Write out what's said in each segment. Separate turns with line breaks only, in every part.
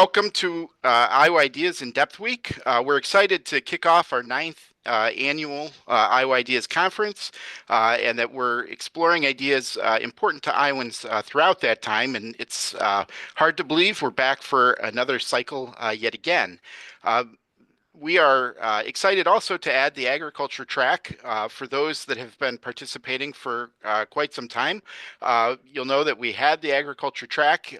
welcome to Iowa Ideas in Depth Week. We're excited to kick off our ninth annual Iowa Ideas Conference, and that we're exploring ideas important to Iowans throughout that time. And it's hard to believe we're back for another cycle yet again. We are excited also to add the agriculture track for those that have been participating for quite some time. You'll know that we had the agriculture track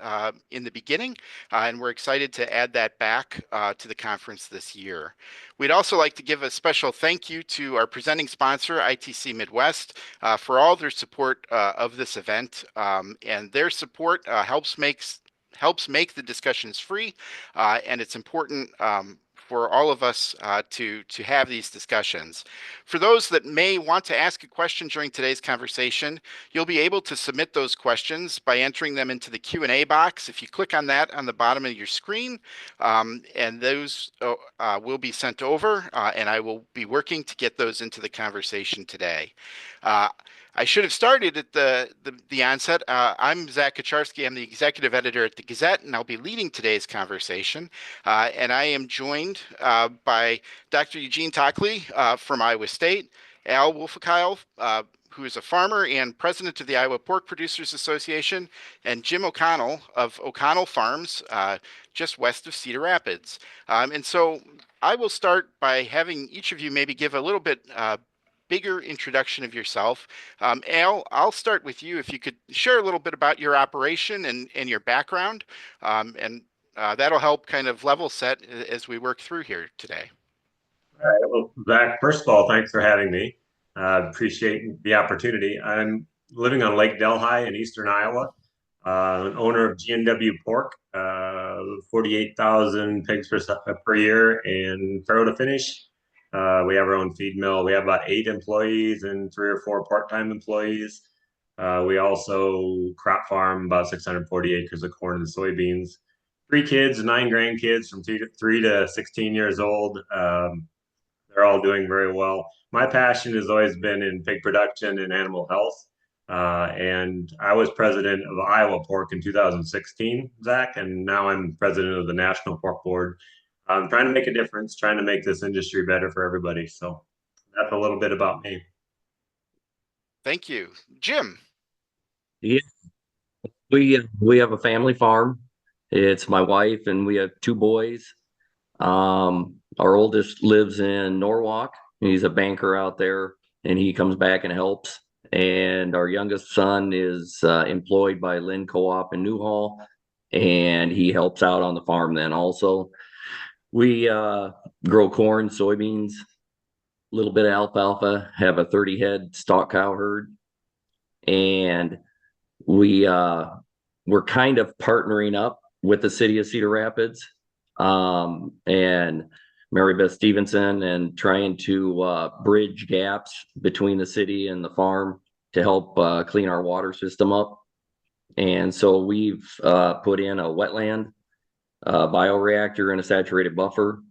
in the beginning, and we're excited to add that back to the conference this year. We'd also like to give a special thank you to our presenting sponsor, ITC Midwest, for all their support of this event, and their support helps make the discussions free, and it's important for all of us to have these discussions. For those that may want to ask a question during today's conversation, you'll be able to submit those questions by entering them into the Q&A box. If you click on that on the bottom of your screen, and those will be sent over, and I will be working to get those into the conversation today. I should have started at the onset. I'm Zack Kucharski. I'm the executive editor at the Gazette, and I'll be leading today's conversation. And I am joined by Dr. Eugene Takle from Iowa State, Al Wulfekuhle, who is a farmer and president of the Iowa Pork Producers Association, and Jim O'Connell of O'Connell Farms, just west of Cedar Rapids. And so I will start by having each of you maybe give a little bit bigger introduction of yourself. Al, I'll start with you. If you could share a little bit about your operation and your background, and that'll help kind of level set as we work through here today.
All right. Well, Zack, first of all, thanks for having me. Appreciate the opportunity. I'm living on Lake Delhi in eastern Iowa, an owner of G&W Pork, 48,000 pigs per year, and farrow to finish. We have our own feed mill. We have about 8 employees and 3 or 4 part-time employees. We also crop farm about 640 acres of corn and soybeans. 3 kids, 9 grandkids from 3 to 16 years old. They're all doing very well. My passion has always been in pig production and animal health. And I was president of Iowa Pork in 2016, Zack, and now I'm president of the National Pork Board. I'm trying to make a difference, trying to make this industry better for everybody. So that's a little bit about me.
Thank you. Jim.
Yeah, we have a family farm. It's my wife and we have 2 boys. Our oldest lives in Norwalk. He's a banker out there and he comes back and helps. And our youngest son is employed by Lynn Co-op in Newhall, and he helps out on the farm then also. We grow corn, soybeans, a little bit of alfalfa, have a 30-head stock cow herd, and we're kind of partnering up with the city of Cedar Rapids and Mary Beth Stevenson, and trying to bridge gaps between the city and the farm to help clean our water system up. And so we've put in a wetland bioreactor and a saturated buffer,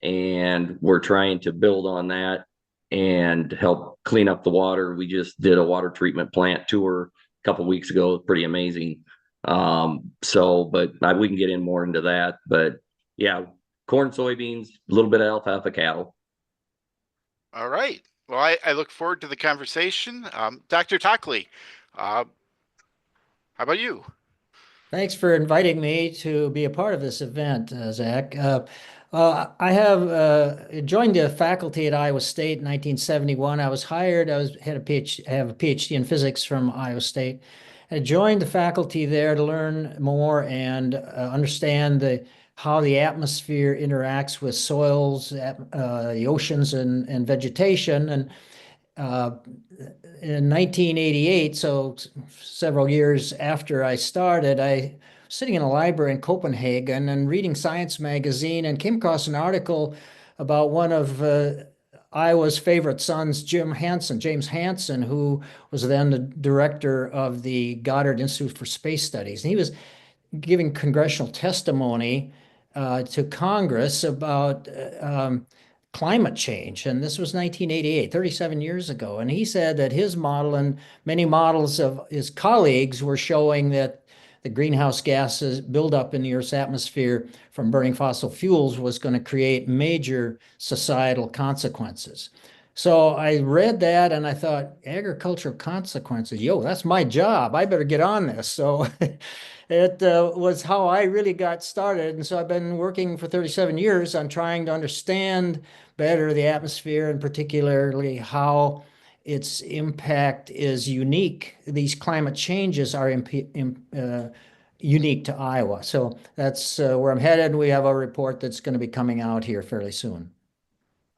and we're trying to build on that and help clean up the water. We just did a water treatment plant tour a couple of weeks ago. Pretty amazing. But we can get in more into that. But yeah, corn, soybeans, a little bit of alfalfa cattle.
All right. Well, I look forward to the conversation. Dr. Takle, how about you?
Thanks for inviting me to be a part of this event, Zack. I have joined the faculty at Iowa State in 1971. I was hired. I have a PhD in physics from Iowa State. I joined the faculty there to learn more and understand how the atmosphere interacts with soils, the oceans, and vegetation. And in 1988, so several years after I started, I was sitting in a library in Copenhagen and reading Science magazine and came across an article about one of Iowa's favorite sons, James Hansen, who was then the director of the Goddard Institute for Space Studies. And he was giving congressional testimony to Congress about climate change. And this was 1988, 37 years ago. And he said that his model and many models of his colleagues were showing that the greenhouse gases buildup in the Earth's atmosphere from burning fossil fuels was going to create major societal consequences. So I read that and I thought, agricultural consequences, yo, that's my job. I better get on this. So it was how I really got started. And so I've been working for 37 years on trying to understand better the atmosphere and particularly how its impact is unique. These climate changes are unique to Iowa. So that's where I'm headed. We have a report that's going to be coming out here fairly soon.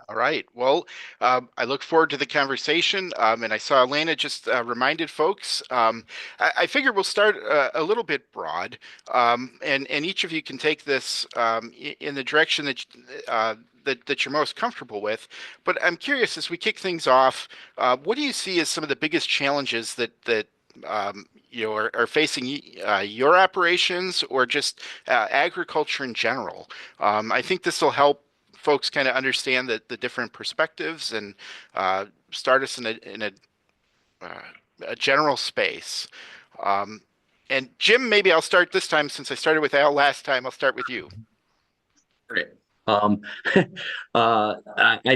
All right. Well, I look forward to the conversation. And I saw Elena just reminded folks. I figure we'll start a little bit broad, and each of you can take this in the direction that you're most comfortable with. But I'm curious, as we kick things off, what do you see as some of the biggest challenges that you are facing your operations or just agriculture in general? I think this will help folks kind of understand the different perspectives and start us in a general space. And Jim, maybe I'll start this time since I started with Al last time. I'll start with you.
Great. I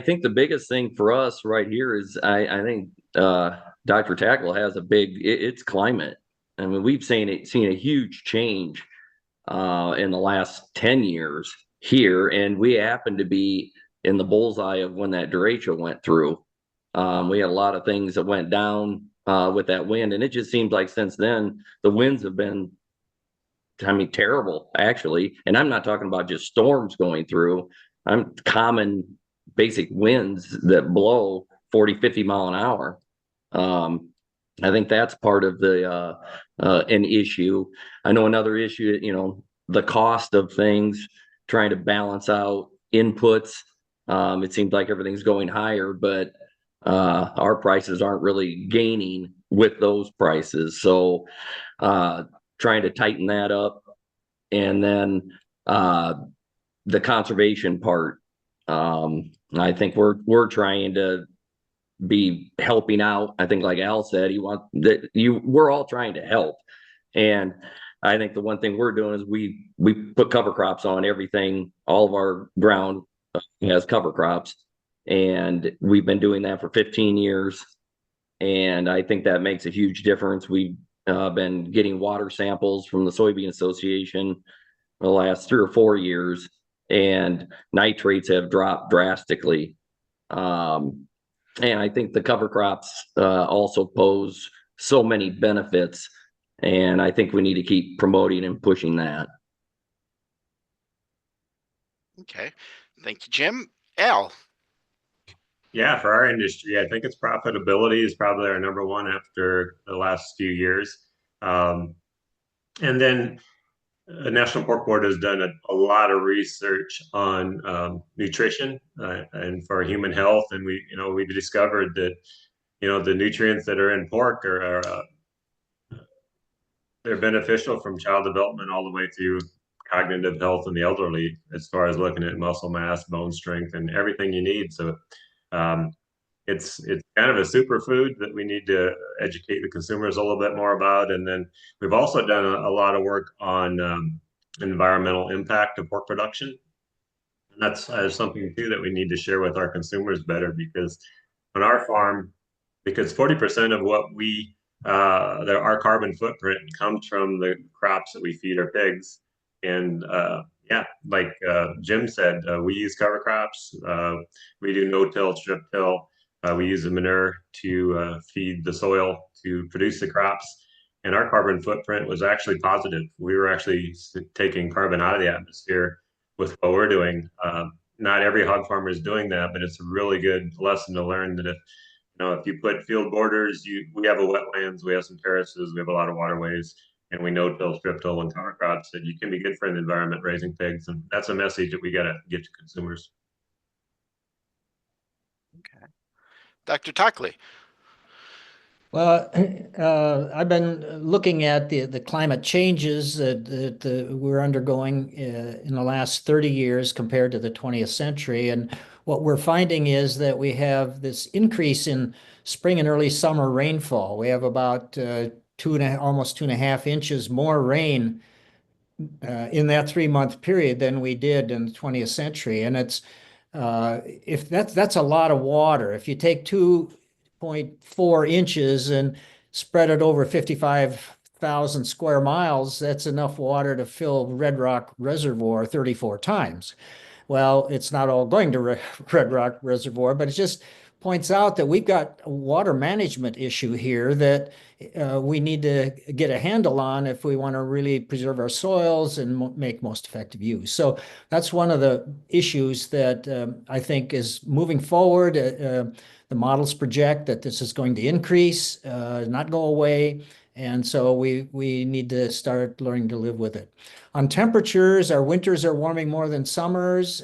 think the biggest thing for us right here is I think Dr. Takle has it's climate. I mean, we've seen a huge change in the last 10 years here, and we happen to be in the bullseye of when that derecho went through. We had a lot of things that went down with that wind, and it just seems like since then the winds have been, I mean, terrible actually. And I'm not talking about just storms going through. I'm common basic winds that blow 40, 50 mile an hour. I think that's part of an issue. I know another issue, the cost of things, trying to balance out inputs. It seems like everything's going higher, but our prices aren't really gaining with those prices. So trying to tighten that up. And then the conservation part. I think we're trying to be helping out. I think like Al said, we're all trying to help. And I think the one thing we're doing is we put cover crops on everything. All of our ground has cover crops, and we've been doing that for 15 years. And I think that makes a huge difference. We've been getting water samples from the Soybean Association the last 3 or 4 years, and nitrates have dropped drastically. And I think the cover crops also pose so many benefits, and I think we need to keep promoting and pushing that.
Okay. Thank you, Jim. Al.
Yeah, for our industry, I think its profitability is probably our number one after the last few years. And then the National Pork Board has done a lot of research on nutrition and for human health, and we discovered that the nutrients that are in pork they're beneficial from child development all the way through cognitive health in the elderly, as far as looking at muscle mass, bone strength, and everything you need. So it's kind of a superfood that we need to educate the consumers a little bit more about. And then we've also done a lot of work on environmental impact of pork production. And that's something too that we need to share with our consumers better, because on our farm, because 40% of what our carbon footprint comes from the crops that we feed our pigs. And like Jim said, we use cover crops. We do no-till, strip-till. We use the manure to feed the soil to produce the crops. And our carbon footprint was actually positive. We were actually taking carbon out of the atmosphere with what we're doing. Not every hog farmer is doing that, but it's a really good lesson to learn that if you put field borders, we have a wetlands, we have some terraces, we have a lot of waterways, and we no-till, strip-till, and cover crops, that you can be good for the environment raising pigs. And that's a message that we got to get to consumers.
Okay. Dr. Takle.
Well, I've been looking at the climate changes that we're undergoing in the last 30 years compared to the 20th century. And what we're finding is that we have this increase in spring and early summer rainfall. We have about almost 2.5 inches more rain in that 3-month period than we did in the 20th century. And it's if that's a lot of water. If you take 2.4 inches and spread it over 55,000 square miles, that's enough water to fill Red Rock Reservoir 34 times. Well, it's not all going to Red Rock Reservoir, but it just points out that we've got a water management issue here that we need to get a handle on if we want to really preserve our soils and make most effective use. So that's one of the issues that I think is moving forward. The models project that this is going to increase, not go away. And so we need to start learning to live with it. On temperatures, our winters are warming more than summers.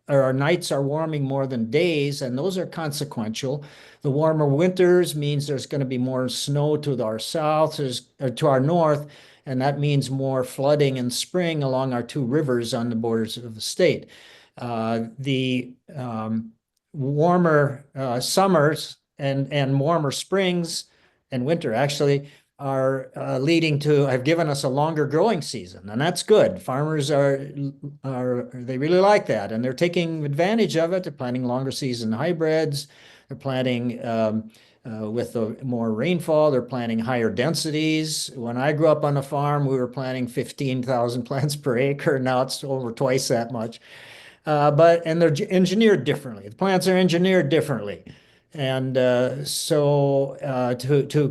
Our nights are warming more than days, and those are consequential. The warmer winters means there's going to be more snow to our south, or to our north, and that means more flooding in spring along our two rivers on the borders of the state. The warmer summers and warmer springs and winter actually are have given us a longer growing season, and that's good. Farmers they really like that, and they're taking advantage of it. They're planting longer season hybrids. They're planting with the more rainfall. They're planting higher densities. When I grew up on a farm, we were planting 15,000 plants per acre. Now it's over twice that much. And they're engineered differently. The plants are engineered differently. And to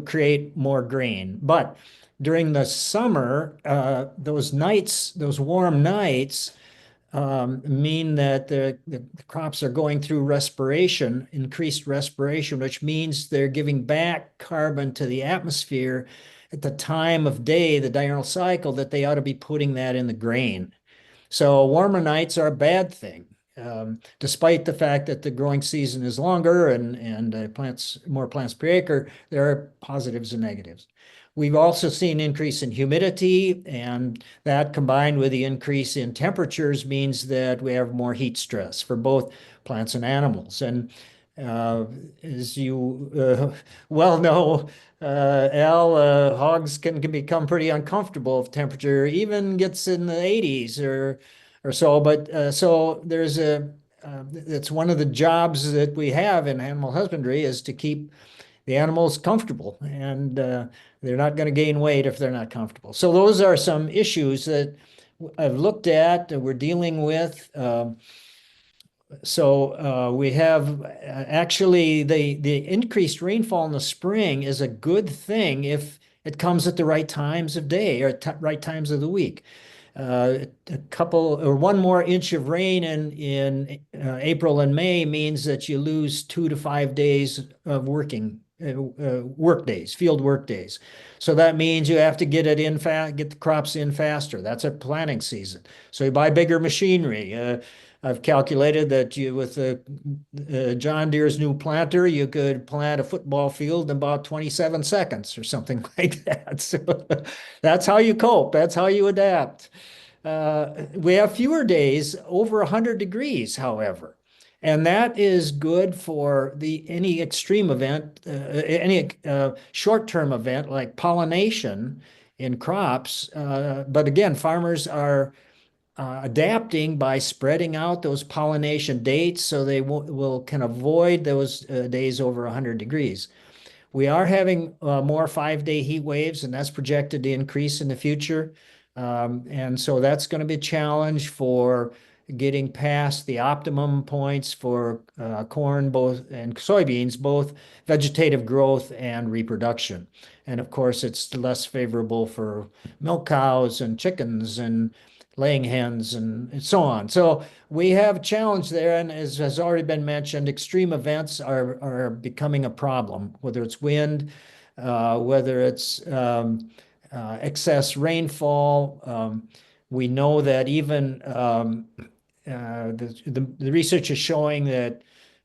create more grain. But during the summer, those warm nights, mean that the crops are going through increased respiration, which means they're giving back carbon to the atmosphere at the time of day, the diurnal cycle, that they ought to be putting that in the grain. So warmer nights are a bad thing. Despite the fact that the growing season is longer and more plants per acre, there are positives and negatives. We've also seen increase in humidity, and that combined with the increase in temperatures means that we have more heat stress for both plants and animals. And as you well know, Al, hogs can become pretty uncomfortable if temperature even gets in the 80s or so. But so it's one of the jobs that we have in animal husbandry, is to keep the animals comfortable, and they're not going to gain weight if they're not comfortable. So those are some issues that I've looked at that we're dealing with. We have actually the increased rainfall in the spring is a good thing if it comes at the right times of day or right times of the week. A couple or one more inch of rain in April and May means that you lose 2 to 5 days of work days, field work days. So that means you have to get the crops in faster. That's a planting season. So you buy bigger machinery. I've calculated that with John Deere's new planter, you could plant a football field in about 27 seconds or something like that. So that's how you cope. That's how you adapt. We have fewer days over 100 degrees, however. And that is good for any extreme event, any short-term event like pollination in crops. But again, farmers are adapting by spreading out those pollination dates so they can avoid those days over 100 degrees. We are having more 5-day heat waves, and that's projected to increase in the future. And so that's going to be a challenge for getting past the optimum points for corn and soybeans, both vegetative growth and reproduction. And of course, it's less favorable for milk cows and chickens and laying hens and so on. So we have a challenge there, and as has already been mentioned, extreme events are becoming a problem, whether it's wind, whether it's excess rainfall. We know that even the research is showing that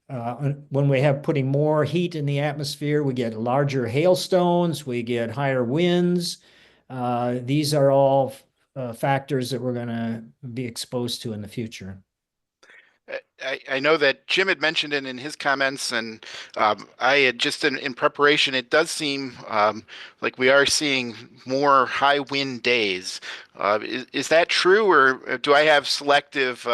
when we have putting more heat in the atmosphere, we get larger hailstones, we get higher winds. These are all factors that we're going to be exposed to in the future.
I know that Jim had mentioned it in his comments, and I had just in preparation, it does seem like we are seeing more high wind days. Is that true, or do I have selective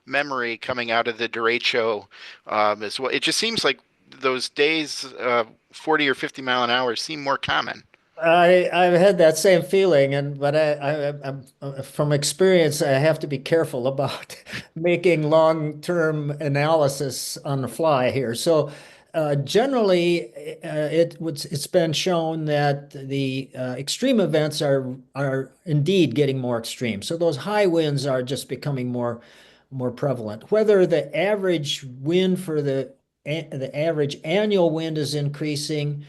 memory coming out of the derecho as well? It just seems like those days, 40 or 50 mile an hour, seem more common.
I've had that same feeling, but I'm from experience, I have to be careful about making long-term analysis on the fly here. So generally, it's been shown that the extreme events are indeed getting more extreme. So those high winds are just becoming more prevalent. Whether the average wind for the average annual wind is increasing,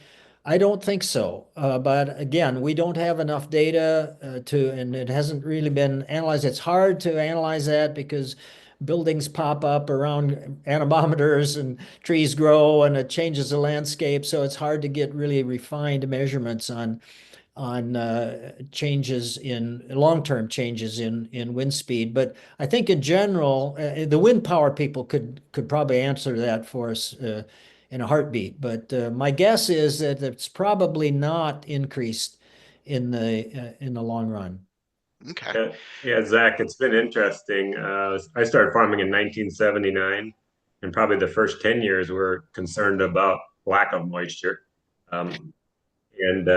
I don't think so. But again, we don't have enough data and it hasn't really been analyzed. It's hard to analyze that because buildings pop up around anemometers and trees grow and it changes the landscape. So it's hard to get really refined measurements on changes in long-term changes in wind speed. But I think in general, the wind power people could probably answer that for us in a heartbeat. But my guess is that it's probably not increased in the long run.
Okay.
Yeah, Zach, it's been interesting. I started farming in 1979, and probably the first 10 years we're concerned about lack of moisture. And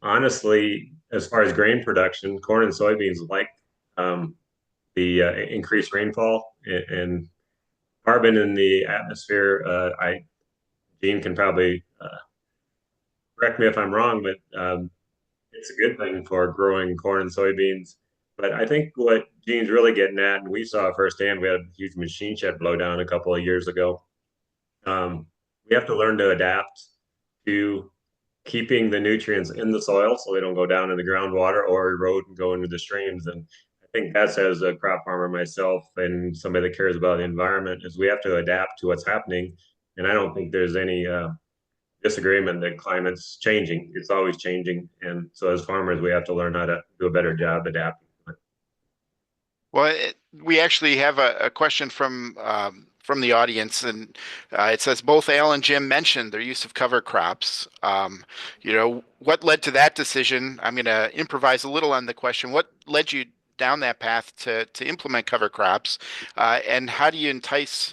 honestly, as far as grain production, corn and soybeans like the increased rainfall and carbon in the atmosphere. Gene can probably correct me if I'm wrong, but it's a good thing for growing corn and soybeans. But I think what Gene's really getting at, and we saw firsthand, we had a huge machine shed blow down a couple of years ago. We have to learn to adapt to keeping the nutrients in the soil so they don't go down in the groundwater or erode and go into the streams. And I think that's, as a crop farmer myself and somebody that cares about the environment, is we have to adapt to what's happening. And I don't think there's any disagreement that climate's changing. It's always changing. And so as farmers, we have to learn how to do a better job adapting.
Well, we actually have a question from the audience, and it says both Al and Jim mentioned their use of cover crops. What led to that decision? I'm going to improvise a little on the question. What led you down that path to implement cover crops, and how do you entice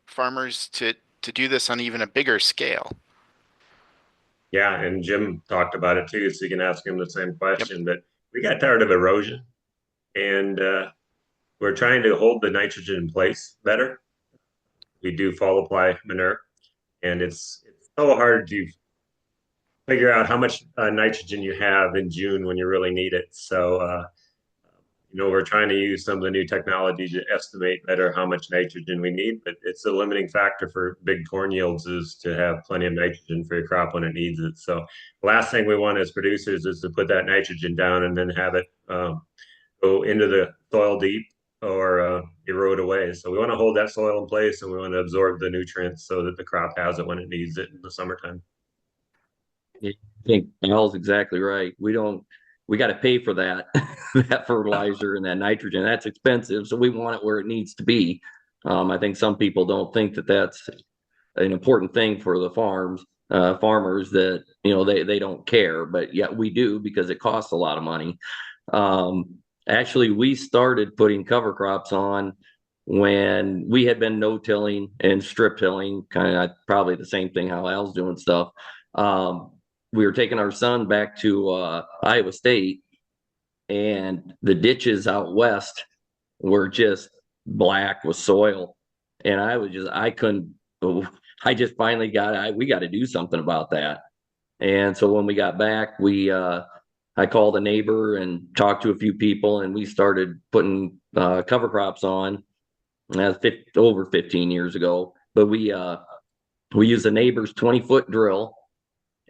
farmers to do this on even a bigger scale?
Yeah, and Jim talked about it too, so you can ask him the same question.
Yep.
But we got tired of erosion, and we're trying to hold the nitrogen in place better. We do fall apply manure, and it's so hard to figure out how much nitrogen you have in June when you really need it. So, we're trying to use some of the new technology to estimate better how much nitrogen we need, but it's a limiting factor for big corn yields is to have plenty of nitrogen for your crop when it needs it. So the last thing we want as producers is to put that nitrogen down and then have it go into the soil deep or erode away. So we want to hold that soil in place and we want to absorb the nutrients so that the crop has it when it needs it in the summertime.
I think Al's exactly right. We got to pay for that, that fertilizer and that nitrogen. That's expensive. So we want it where it needs to be. I think some people don't think that that's an important thing for the farmers that, they don't care, but yet we do because it costs a lot of money. Actually, we started putting cover crops on when we had been no-tilling and strip tilling, kind of probably the same thing how Al's doing stuff. We were taking our son back to Iowa State, and the ditches out west were just black with soil. And I just finally we got to do something about that. And so when we got back, I called a neighbor and talked to a few people, and we started putting cover crops on. That's over 15 years ago. But we used the neighbor's 20-foot drill,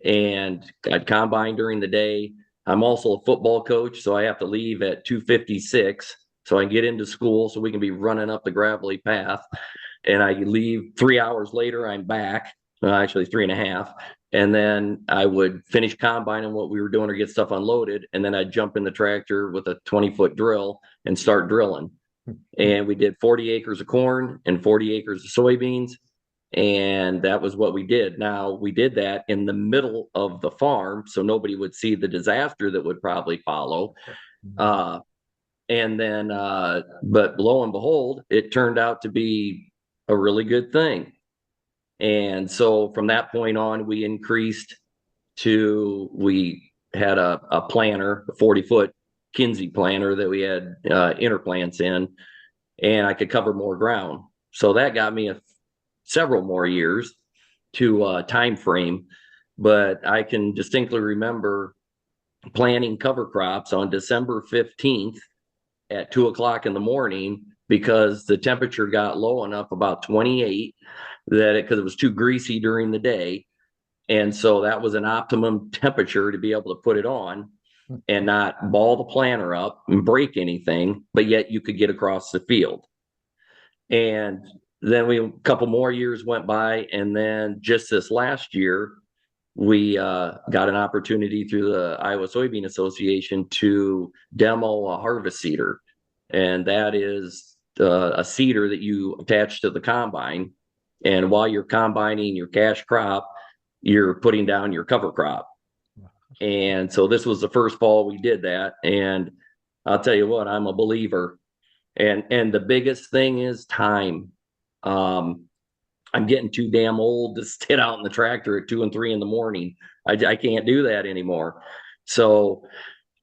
and I'd combine during the day. I'm also a football coach, so I have to leave at 2:56 so I can get into school so we can be running up the gravelly path. And I leave 3 hours later, I'm back, actually 3.5. And then I would finish combining what we were doing or get stuff unloaded. And then I'd jump in the tractor with a 20-foot drill and start drilling. and we did 40 acres of corn and 40 acres of soybeans. And that was what we did. Now, we did that in the middle of the farm, so nobody would see the disaster that would probably follow. And then, but lo and behold, it turned out to be a really good thing. And so from that point on, we increased we had a planter, a 40-foot Kinsey planter that we had interplants in, and I could cover more ground. So that got me several more years to time frame. But I can distinctly remember planting cover crops on December 15th at 2 o'clock in the morning because the temperature got low enough, about 28, because it was too greasy during the day. And so that was an optimum temperature to be able to put it on and not ball the planter up and break anything, but yet you could get across the field. And then a couple more years went by, and then just this last year, we got an opportunity through the Iowa Soybean Association to demo a harvest seeder. And that is a seeder that you attach to the combine. And while you're combining your cash crop, you're putting down your cover crop. And so this was the first fall we did that. And I'll tell you what, I'm a believer. And the biggest thing is time. I'm getting too damn old to sit out in the tractor at 2 and 3 in the morning. I can't do that anymore. So,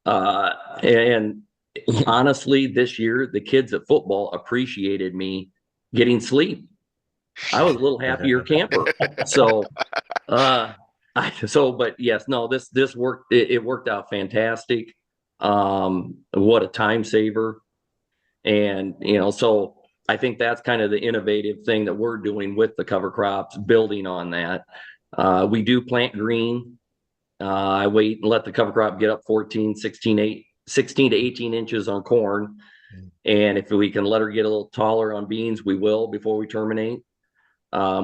and honestly, this year, the kids at football appreciated me getting sleep. I was a little happier camper. So, but yes, no, this worked. It worked out fantastic. What a time saver. And, so I think that's kind of the innovative thing that we're doing with the cover crops, building on that. We do plant green. I wait and let the cover crop get up 16 to 18 inches on corn. And if we can let her get a little taller on beans, we will before we terminate,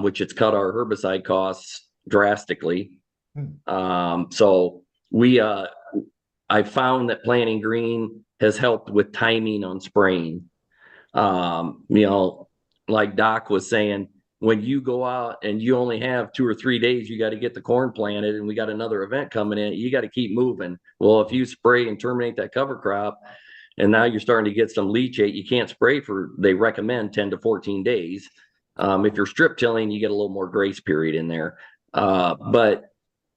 which it's cut our herbicide costs drastically. So I found that planting green has helped with timing on spraying. Like Doc was saying, when you go out and you only have 2 or 3 days, you got to get the corn planted and we got another event coming in, you got to keep moving. Well, if you spray and terminate that cover crop and now you're starting to get some leachate, you can't spray they recommend 10 to 14 days. If you're strip tilling, you get a little more grace period in there. But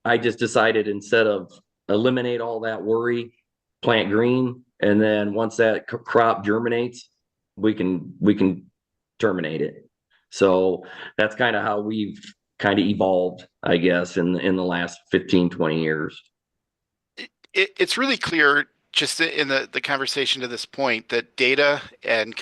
I just decided, instead of eliminate all that worry, plant green. And then once that crop germinates, we can terminate it. So that's kind of how we've kind of evolved, I guess, in the last 15, 20 years.
It's really clear just in the conversation to this point that data and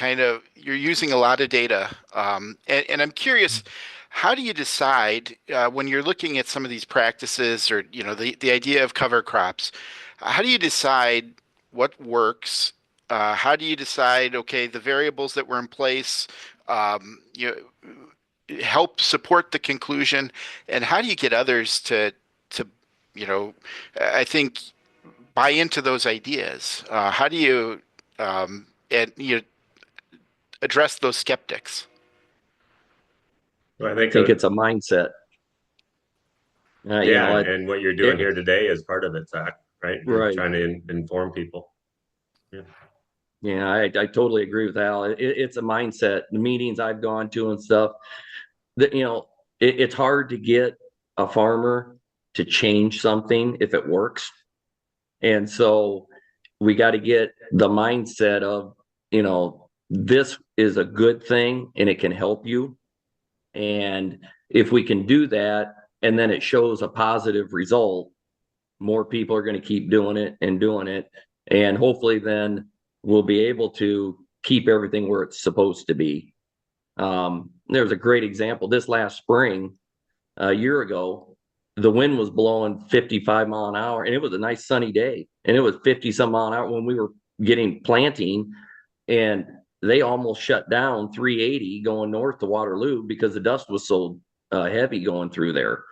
you're using a lot of data. And I'm curious, how do you decide when you're looking at some of these practices or, the idea of cover crops, how do you decide what works? How do you decide, okay, the variables that were in place, help support the conclusion, and how do you get others to I think buy into those ideas? How do you address those skeptics?
Well, I
think it's a mindset.
And what you're doing here today is part of it, Zach, right?
Right.
Trying to inform people.
Yeah, I totally agree with Al. It's a mindset. The meetings I've gone to and stuff, that it's hard to get a farmer to change something if it works. And so we got to get the mindset of, this is a good thing and it can help you. And if we can do that and then it shows a positive result, more people are going to keep doing it. And hopefully then we'll be able to keep everything where it's supposed to be. There's a great example. This last spring, a year ago, the wind was blowing 55 mile an hour and it was a nice sunny day. And it was 50 some mile an hour when we were getting planting, and they almost shut down 380 going north to Waterloo because the dust was so heavy going through there.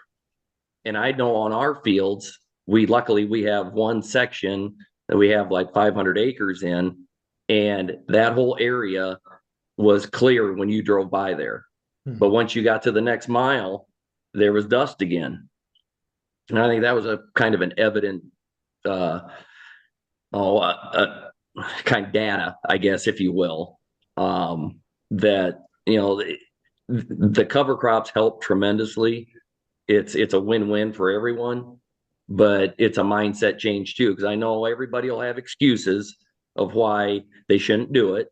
And I know on our fields, luckily we have one section that we have like 500 acres in, and that whole area was clear when you drove by there. But once you got to the next mile, there was dust again. And I think that was a kind of an evident, kind of data, I guess, if you will, that, the cover crops help tremendously. It's a win-win for everyone, but it's a mindset change too, because I know everybody will have excuses of why they shouldn't do it.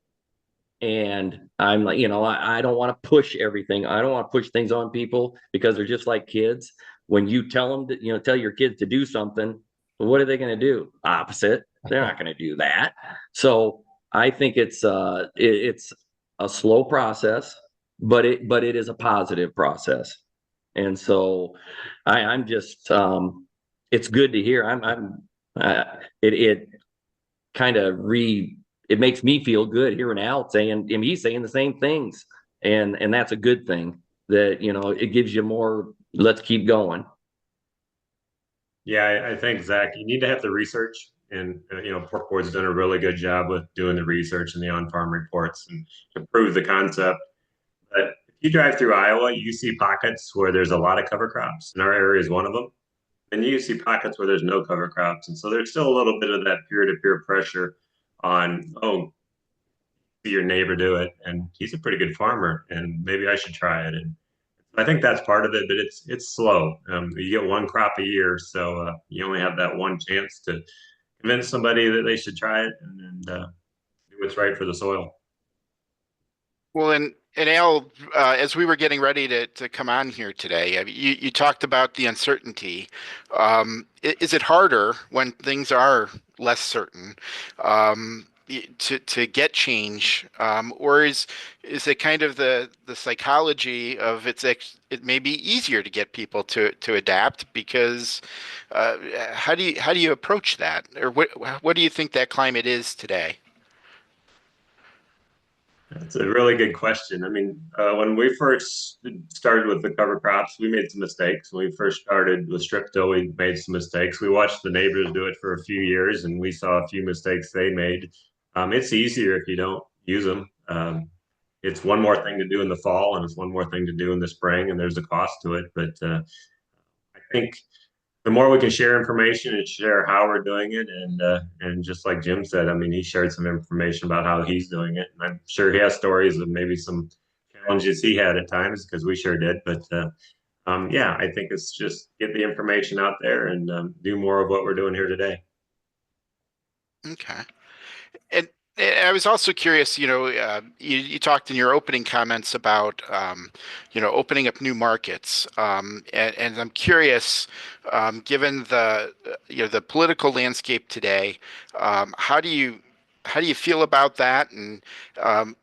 And I'm like, I don't want to push everything. I don't want to push things on people because they're just like kids. When you tell them to, tell your kids to do something, what are they going to do? Opposite. They're not going to do that. So I think it's a slow process, but it is a positive process. And so I'm just, it's good to hear. It kind of it makes me feel good hearing Al saying, and he's saying the same things. And that's a good thing that, it gives you more, let's keep going.
Yeah, I think, Zach, you need to have the research, and Pork Board's done a really good job with doing the research and the on-farm reports and to prove the concept. But if you drive through Iowa, you see pockets where there's a lot of cover crops, and our area is one of them. And you see pockets where there's no cover crops, and so there's still a little bit of that peer-to-peer pressure on, oh, see your neighbor do it, and he's a pretty good farmer, and maybe I should try it. And I think that's part of it, but it's slow. You get one crop a year, so you only have that one chance to convince somebody that they should try it and do what's right for the soil.
Well, and Al, as we were getting ready to come on here today, I mean, you talked about the uncertainty. Is it harder when things are less certain to get change, or is it kind of the psychology of it may be easier to get people to adapt because how do you approach that, or what do you think that climate is today?
That's a really good question. I mean, when we first started with the cover crops, we made some mistakes. When we first started with strip till, we made some mistakes. We watched the neighbors do it for a few years, and we saw a few mistakes they made. It's easier if you don't use them. It's one more thing to do in the fall, and it's one more thing to do in the spring, and there's a cost to it. But I think the more we can share information and share how we're doing it, and just like Jim said, I mean, he shared some information about how he's doing it, and I'm sure he has stories of maybe some challenges he had at times because we sure did. But yeah, I think it's just get the information out there and do more of what we're doing here today.
Okay. And I was also curious, you talked in your opening comments about, opening up new markets. And I'm curious, given the political landscape today, how do you feel about that? And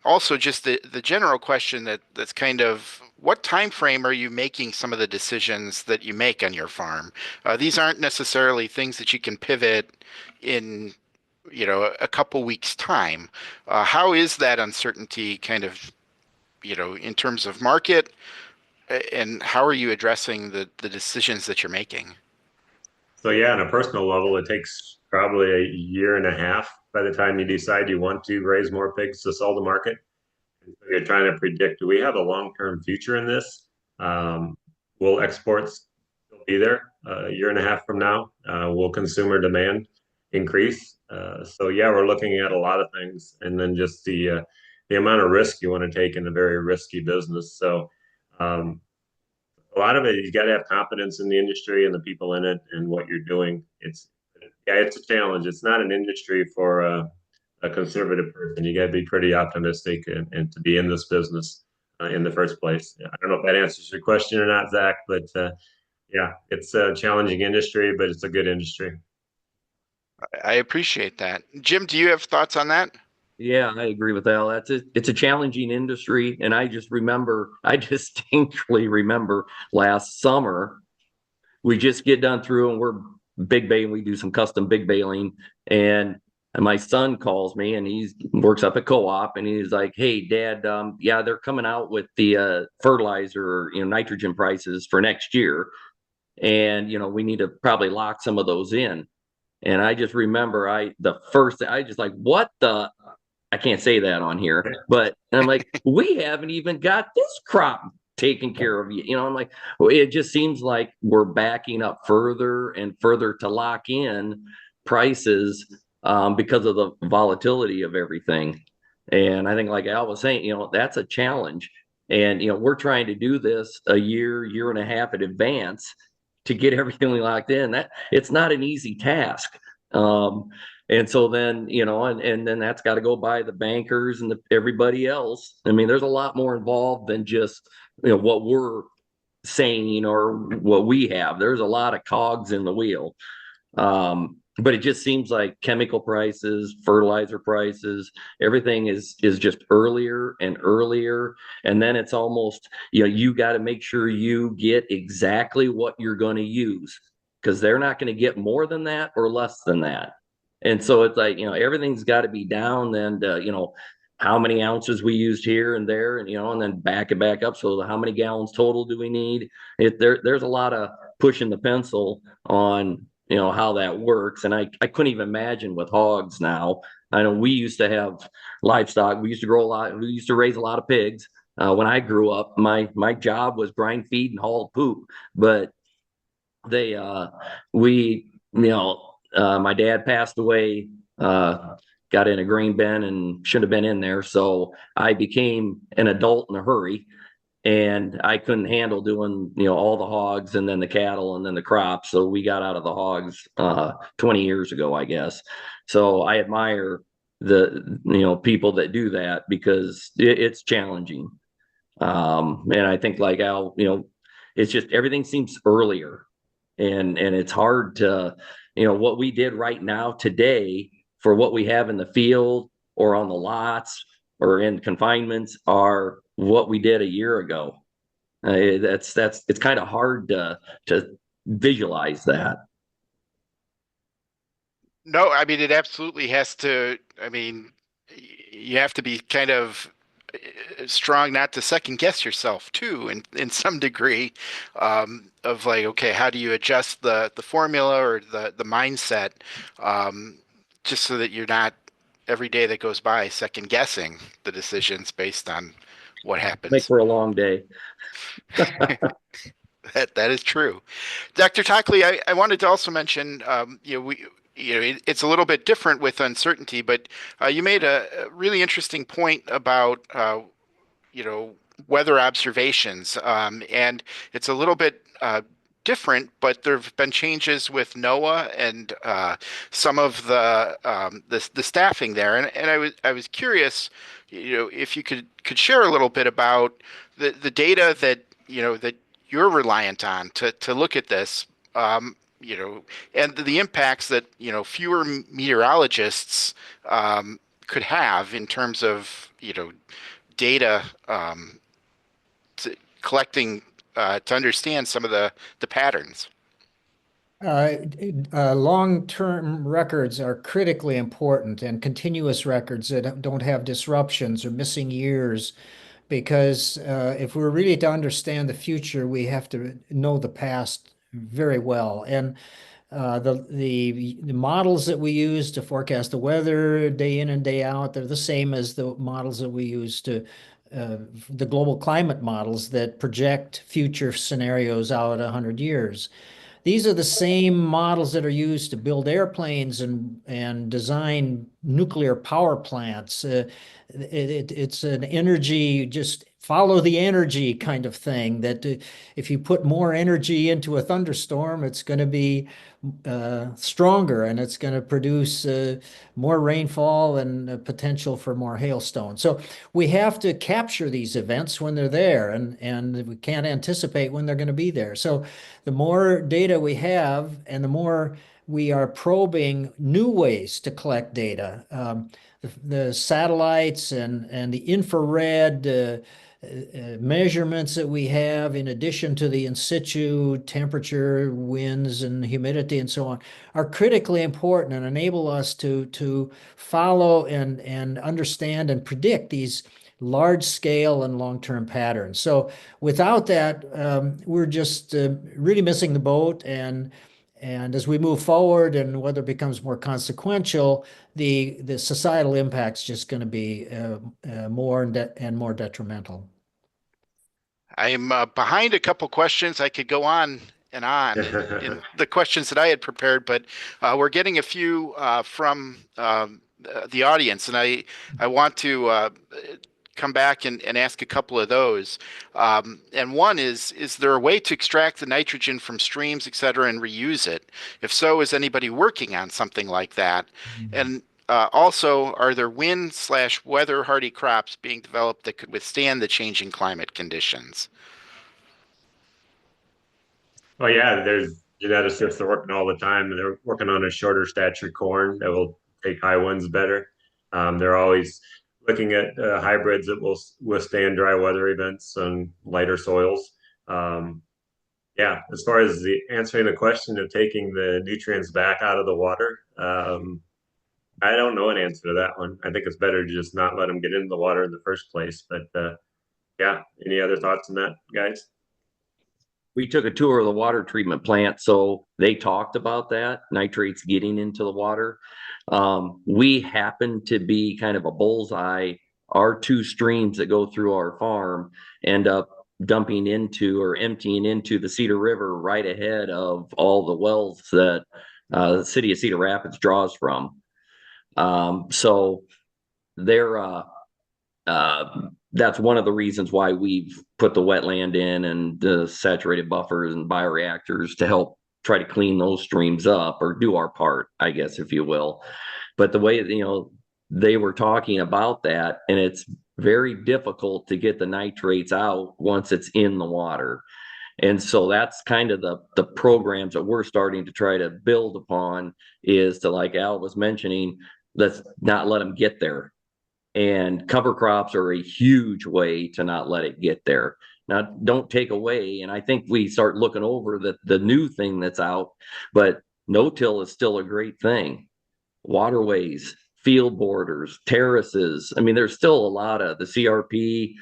also just the general question that's kind of what time frame are you making some of the decisions that you make on your farm? These aren't necessarily things that you can pivot in a couple weeks time. How is that uncertainty kind of, in terms of market, and how are you addressing the decisions that you're making?
So yeah, on a personal level, it takes probably a year and a half by the time you decide you want to raise more pigs to sell the market. And so you're trying to predict, do we have a long-term future in this? Will exports still be there a year and a half from now? Will consumer demand increase? So yeah, we're looking at a lot of things, and then just the amount of risk you want to take in a very risky business. So a lot of it, you got to have confidence in the industry and the people in it and what you're doing. It's a challenge. It's not an industry for a conservative person. You got to be pretty optimistic and to be in this business in the first place. I don't know if that answers your question or not, Zach, but yeah, it's a challenging industry, but it's a good industry.
I appreciate that. Jim, do you have thoughts on that?
Yeah, I agree with Al. It's a challenging industry. And I distinctly remember last summer, we just get done through and we're big baling. We do some custom big baling. And my son calls me and he works up at co-op and he's like, "Hey, Dad, yeah, they're coming out with the fertilizer, nitrogen prices for next year. And, we need to probably lock some of those in." And I just remember I just like, what the, I can't say that on here, but and I'm like, we haven't even got this crop taken care of yet. You know, I'm like, well, it just seems like we're backing up further and further to lock in prices because of the volatility of everything. And I think, like Al was saying, you know, that's a challenge. And, you know, we're trying to do this a year and a half in advance to get everything locked in. That it's not an easy task. And so then, you know, and then that's got to go by the bankers and everybody else. I mean, there's a lot more involved than just, you know, what we're saying or what we have. There's a lot of cogs in the wheel. But it just seems like chemical prices, fertilizer prices, everything is just earlier and earlier. And then it's almost, you know, you got to make sure you get exactly what you're going to use, because they're not going to get more than that or less than that. And so it's like, you know, everything's got to be down and, you know, how many ounces we used here and there, and, you know, and then back it back up. So how many gallons total do we need? There's a lot of pushing the pencil on, you know, how that works. And I couldn't even imagine with hogs now. I know we used to have livestock. We used to grow a lot. We used to raise a lot of pigs. When I grew up, my job was grind feed and haul poop. But they we, you know, my dad passed away, got in a grain bin and should have been in there. So I became an adult in a hurry, and I couldn't handle doing, you know, all the hogs and then the cattle and then the crops. So we got out of the hogs 20 years ago, I guess. So I admire the, you know, people that do that, because it's challenging. And I think, like Al, you know, it's just everything seems earlier, and it's hard to, you know, what we did right now today for what we have in the field or on the lots or in confinements are what we did a year ago. That's it's kind of hard to visualize that.
No, I mean, it absolutely has to. I mean, you have to be kind of strong not to second guess yourself too, in some degree, of like, okay, how do you adjust the formula or the mindset, just so that you're not every day that goes by second guessing the decisions based on what
Make
happens.
for a long day.
That is true. Dr. Takle, I wanted to also mention, it's a little bit different with uncertainty, but you made a really interesting point about, you know, weather observations, and it's a little bit different, but there have been changes with NOAA and some of the staffing there, and I was curious, you know, if you could share a little bit about the data that, you know, that you're reliant on to look at this, you know, and the impacts that, you know, fewer meteorologists could have in terms of, you know, data, collecting, to understand some of the patterns.
Uh, Long-term records are critically important, and continuous records that don't have disruptions or missing years, because if we're really to understand the future, we have to know the past very well. And the models that we use to forecast the weather day in and day out, they're the same as the models that we use to the global climate models that project future scenarios out 100 years. These are the same models that are used to build airplanes and design nuclear power plants. It's an energy, just follow the energy kind of thing, that if you put more energy into a thunderstorm, it's going to be stronger, and it's going to produce more rainfall and potential for more hailstone. So we have to capture these events when they're there, and we can't anticipate when they're going to be there. So the more data we have and the more we are probing new ways to collect data, the satellites and the infrared measurements that we have, in addition to the in situ temperature, winds, and humidity, and so on, are critically important and enable us to follow and understand and predict these large scale and long-term patterns. So without that, we're just really missing the boat, And as we move forward and weather becomes more consequential, the societal impact's just going to be more and more detrimental.
I'm behind a couple questions. I could go on and on in the questions that I had prepared, but we're getting a few from the audience, and I want to come back and ask a couple of those. And one is there a way to extract the nitrogen from streams, et cetera, and reuse it? If so, is anybody working on something like that? And also, are there wind/weather hardy crops being developed that could withstand the changing climate conditions?
Oh yeah, there's geneticists that are working all the time. They're working on a shorter stature corn that will take high winds better. They're always looking at hybrids that will withstand dry weather events and lighter soils. Um, yeah, as far as the answering the question of taking the nutrients back out of the water, I don't know an answer to that one. I think it's better to just not let them get into the water in the first place. But yeah, any other thoughts on that, guys?
We took a tour of the water treatment plant, so they talked about that, nitrates getting into the water. We happen to be kind of a bullseye. Our two streams that go through our farm end up dumping into or emptying into the Cedar River right ahead of all the wells that the city of Cedar Rapids draws from. So they're that's one of the reasons why we've put the wetland in and the saturated buffers and bioreactors to help try to clean those streams up or do our part, I guess, if you will. But the way, they were talking about that, and it's very difficult to get the nitrates out once it's in the water. And so that's kind of the programs that we're starting to try to build upon, is to, like Al was mentioning, let's not let them get there. And cover crops are a huge way to not let it get there. Now, don't take away, and I think we start looking over the new thing that's out, but no-till is still a great thing. Waterways, field borders, terraces. I mean, there's still a lot of the CRP.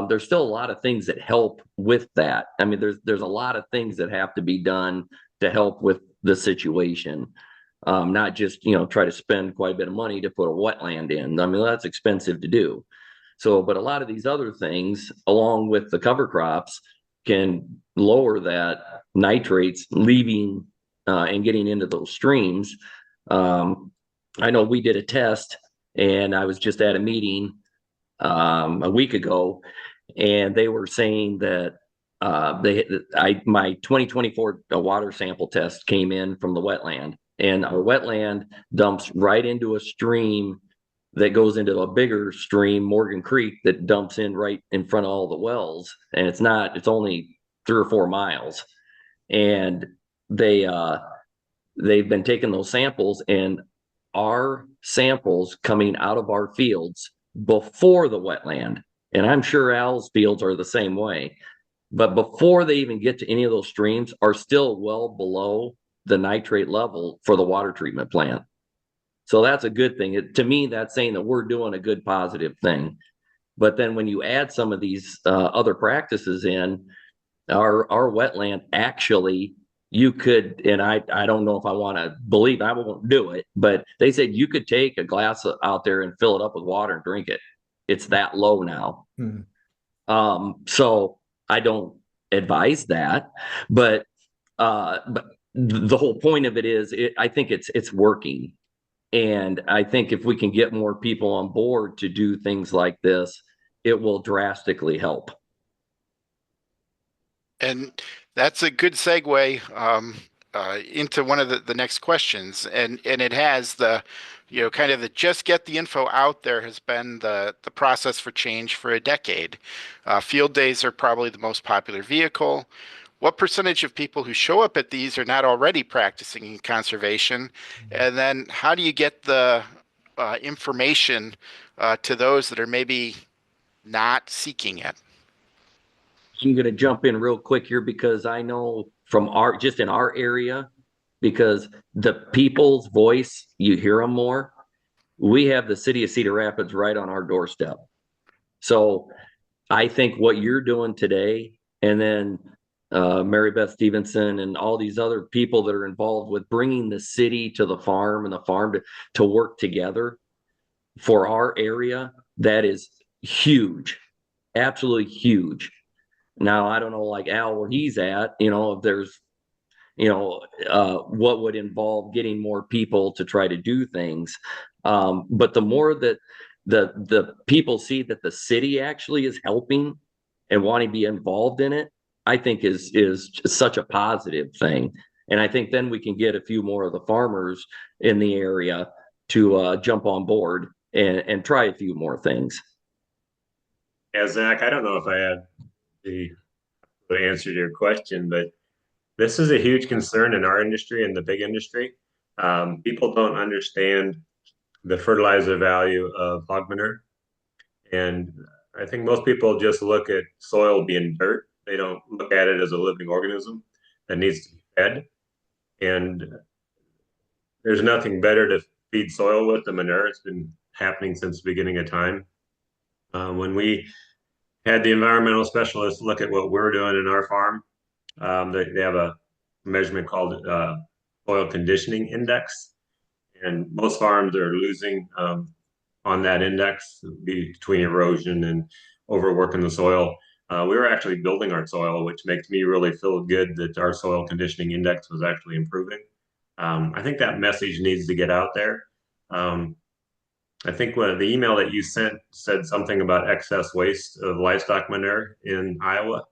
There's still a lot of things that help with that. I mean, there's a lot of things that have to be done to help with the situation. Not just, try to spend quite a bit of money to put a wetland in. I mean, that's expensive to do. So, but a lot of these other things, along with the cover crops, can lower that nitrates leaving and getting into those streams. I know we did a test, and I was just at a meeting a week ago, and they were saying that my 2024 water sample test came in from the wetland, and our wetland dumps right into a stream that goes into a bigger stream, Morgan Creek, that dumps in right in front of all the wells. And it's only 3 or 4 miles. And they've been taking those samples, and our samples coming out of our fields before the wetland, and I'm sure Al's fields are the same way, but before they even get to any of those streams, are still well below the nitrate level for the water treatment plant. So that's a good thing. To me, that's saying that we're doing a good, positive thing. But then when you add some of these other practices in, our wetland actually, you could, and I don't know if I want to believe, I won't do it, but they said you could take a glass out there and fill it up with water and drink it. It's that low now. So I don't advise that, but the whole point of it is, I think it's working. And I think if we can get more people on board to do things like this, it will drastically help.
And that's a good segue into one of the next questions. And it has kind of the just get the info out there has been the process for change for a decade. Field days are probably the most popular vehicle. What percentage of people who show up at these are not already practicing in conservation? And then how do you get the information to those that are maybe not seeking it?
I'm going to jump in real quick here, because I know from just in our area, because the people's voice, you hear them more. We have the city of Cedar Rapids right on our doorstep. So I think what you're doing today, and then Mary Beth Stevenson and all these other people that are involved with bringing the city to the farm and the farm to work together for our area. That is huge, absolutely huge. Now, I don't know, like Al, where he's at, if there's, what would involve getting more people to try to do things. But the more that the people see that the city actually is helping and wanting to be involved in it, I think is such a positive thing. And I think then we can get a few more of the farmers in the area to jump on board and try a few more things.
Yeah, Zach, I don't know if I had the answer to your question, but this is a huge concern in our industry and the big industry. People don't understand the fertilizer value of hog manure. And I think most people just look at soil being dirt. They don't look at it as a living organism that needs to be fed. And there's nothing better to feed soil with than manure. It's been happening since the beginning of time. When we had the environmental specialists look at what we're doing in our farm, they have a measurement called soil conditioning index. And most farms are losing on that index between erosion and overworking the soil. We were actually building our soil, which makes me really feel good that our soil conditioning index was actually improving. I think that message needs to get out there. I think the email that you sent said something about excess waste of livestock manure in Iowa.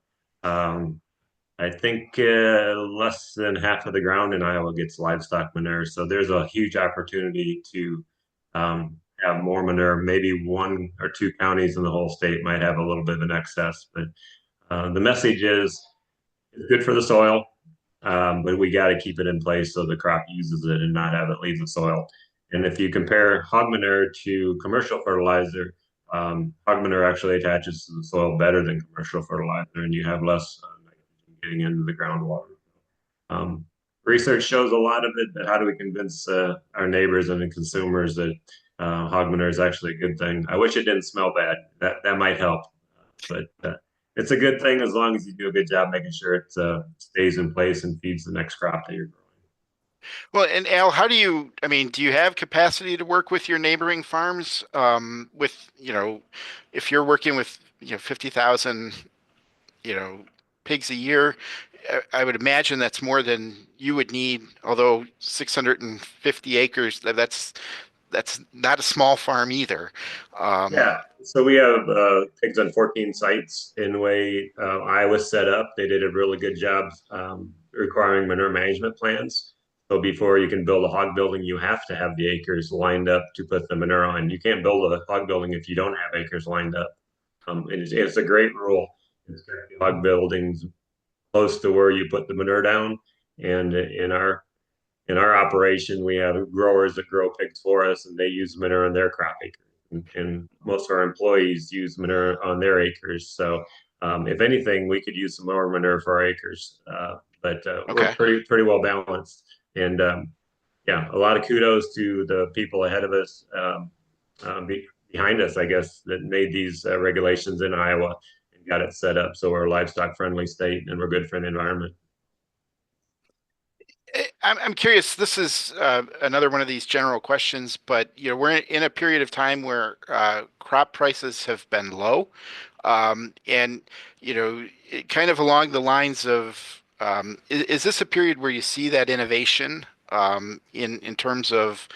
I think less than half of the ground in Iowa gets livestock manure. So there's a huge opportunity to have more manure. Maybe 1 or 2 counties in the whole state might have a little bit of an excess. But the message is it's good for the soil, but we got to keep it in place so the crop uses it and not have it leave the soil. And if you compare hog manure to commercial fertilizer, hog manure actually attaches to the soil better than commercial fertilizer, and you have less getting into the groundwater. Research shows a lot of it, but how do we convince our neighbors and the consumers that hog manure is actually a good thing? I wish it didn't smell bad. That might help, but it's a good thing as long as you do a good job making sure it stays in place and feeds the next crop that you're growing.
Well, and Al, how do you, I mean, do you have capacity to work with your neighboring farms? If you're working with, 50,000, pigs a year, I would imagine that's more than you would need, although 650 acres, that's not a small farm either.
Yeah, so we have pigs on 14 sites in the way Iowa's set up. They did a really good job requiring manure management plans. So before you can build a hog building, you have to have the acres lined up to put the manure on. You can't build a hog building if you don't have acres lined up. And it's a great rule. Hog buildings close to where you put the manure down. And in our operation, we have growers that grow pigs for us, and they use manure on their crop acres. And most of our employees use manure on their acres. So if anything, we could use some more manure for our acres. But
Okay.
we're pretty well balanced. And yeah, a lot of kudos to the people ahead of us, behind us, I guess, that made these regulations in Iowa and got it set up so we're a livestock friendly state and we're good for the environment.
I'm curious. This is another one of these general questions, but we're in a period of time where crop prices have been low, and kind of along the lines of, is this a period where you see that innovation in terms of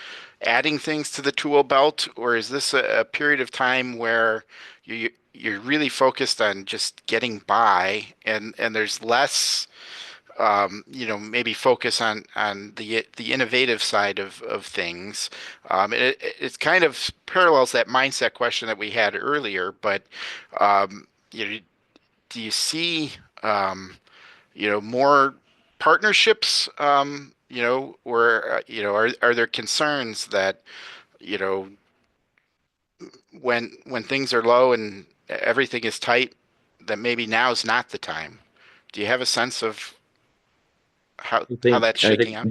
adding things to the tool belt, or is this a period of time where you're really focused on just getting by, and there's less maybe focus on the innovative side of things. It's kind of parallels that mindset question that we had earlier, but do you see more partnerships, or are there concerns that you know when things are low and everything is tight, that maybe now's not the time? Do you have a sense of how that's shaking out?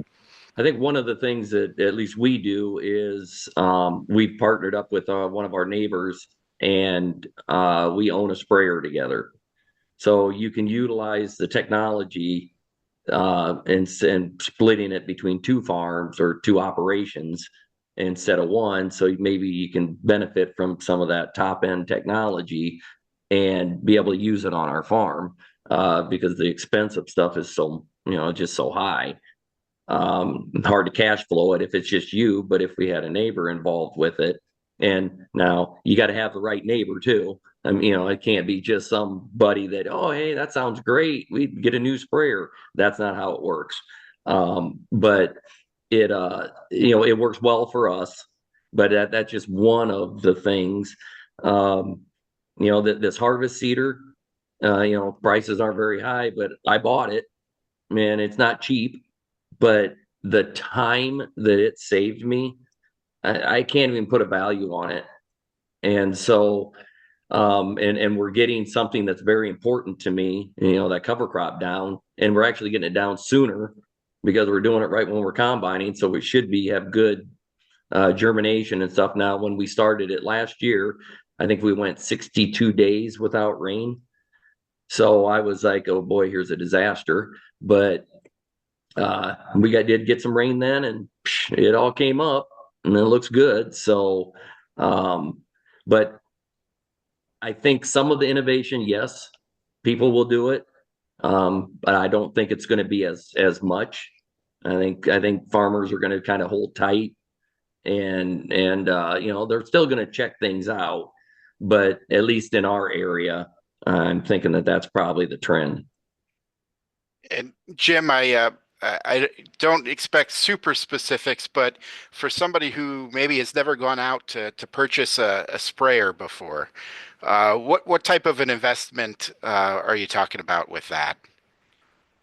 I think one of the things that at least we do is we've partnered up with one of our neighbors, and we own a sprayer together. So you can utilize the technology and splitting it between two farms or two operations instead of one. So maybe you can benefit from some of that top end technology and be able to use it on our farm because the expensive stuff is so, just so high. Hard to cash flow it if it's just you, but if we had a neighbor involved with it, and now you got to have the right neighbor too. I mean, it can't be just somebody that, oh, hey, that sounds great. We get a new sprayer. That's not how it works. But it works well for us. But that's just one of the things. This harvest seeder, prices aren't very high, but I bought it. Man, it's not cheap, but the time that it saved me, I can't even put a value on it. And so, and we're getting something that's very important to me, that cover crop down, and we're actually getting it down sooner because we're doing it right when we're combining. So we should have good germination and stuff. Now, when we started it last year, I think we went 62 days without rain. So I was like, oh boy, here's a disaster. But we did get some rain then, and it all came up, and it looks good. So, but I think some of the innovation, yes, people will do it, but I don't think it's going to be as much. I think farmers are going to kind of hold tight, and they're still going to check things out, but at least in our area, I'm thinking that that's probably the trend.
And Jim, I don't expect super specifics, but for somebody who maybe has never gone out to purchase a sprayer before, what type of an investment are you talking about with that?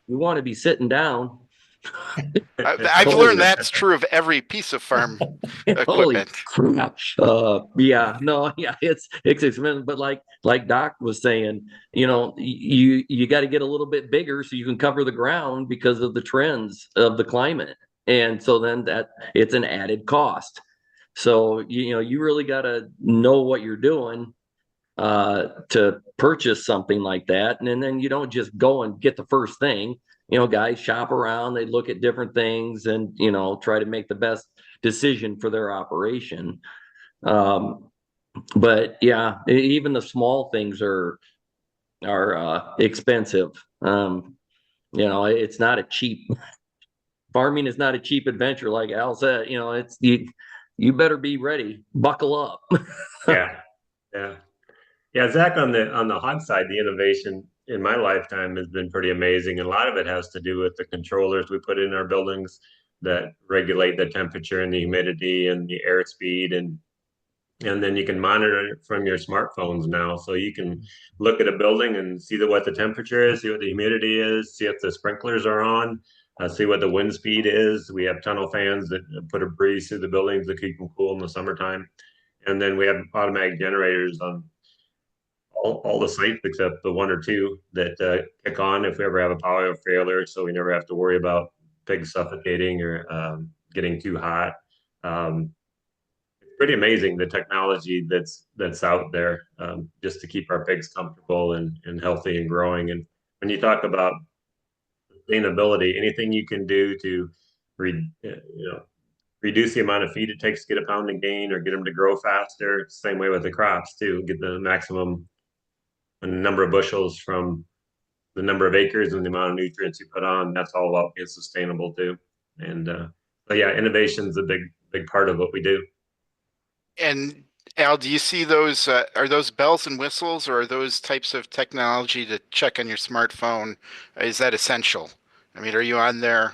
We want to be sitting down.
I've learned that's true of every piece of farm
Holy
equipment.
crap. It's expensive, but like Doc was saying, you got to get a little bit bigger so you can cover the ground because of the trends of the climate. And so then that it's an added cost. So you really got to know what you're doing to purchase something like that. And then you don't just go and get the first thing. Guys shop around, they look at different things and, try to make the best decision for their operation. But yeah, even the small things are expensive. It's not a cheap farming is not a cheap adventure. Like Al said, it's you better be ready, buckle up.
Yeah. Yeah, Zach, on the hog side, the innovation in my lifetime has been pretty amazing. And a lot of it has to do with the controllers we put in our buildings that regulate the temperature and the humidity and the airspeed, and then you can monitor it from your smartphones now. So you can look at a building and see what the temperature is, see what the humidity is, see if the sprinklers are on, see what the wind speed is. We have tunnel fans that put a breeze through the buildings to keep them cool in the summertime. And then we have automatic generators on all the sites except the one or two that kick on if we ever have a power failure. So we never have to worry about pigs suffocating or getting too hot. It's pretty amazing the technology that's out there just to keep our pigs comfortable and healthy and growing. And when you talk about sustainability, anything you can do to reduce the amount of feed it takes to get a pound and gain or get them to grow faster. Same way with the crops too, get the maximum number of bushels from the number of acres and the amount of nutrients you put on. That's all about being sustainable too. And but yeah, innovation is a big part of what we do.
And Al, do you see those? Are those bells and whistles, or are those types of technology to check on your smartphone? Is that essential? I mean, are you on there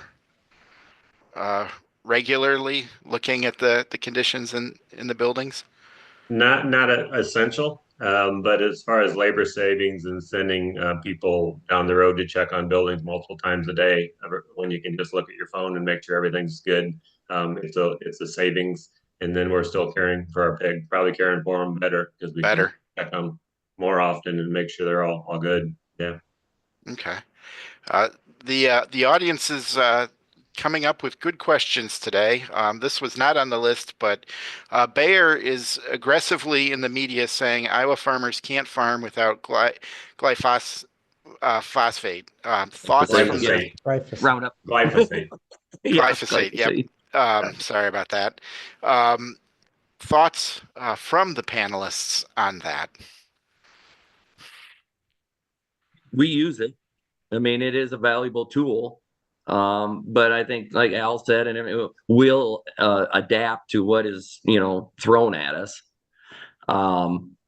uh, regularly looking at the conditions in the buildings?
Not essential, but as far as labor savings and sending people down the road to check on buildings multiple times a day, when you can just look at your phone and make sure everything's good, it's a savings. And then we're still caring for our pig, probably caring for them better because we can
Better.
check them more often and make sure they're all good. Yeah.
Okay. Uh, the audience is coming up with good questions today. This was not on the list, but Bayer is aggressively in the media saying Iowa farmers can't farm without glyphosate phosphate. Thoughts from the
Glyphosate.
Roundup.
Glyphosate.
Yeah,
glyphosate. Yep.
glyphosate.
Sorry about that. Thoughts from the panelists on that?
We use it. I mean, it is a valuable tool. But I think, like Al said, and we'll adapt to what is, thrown at us.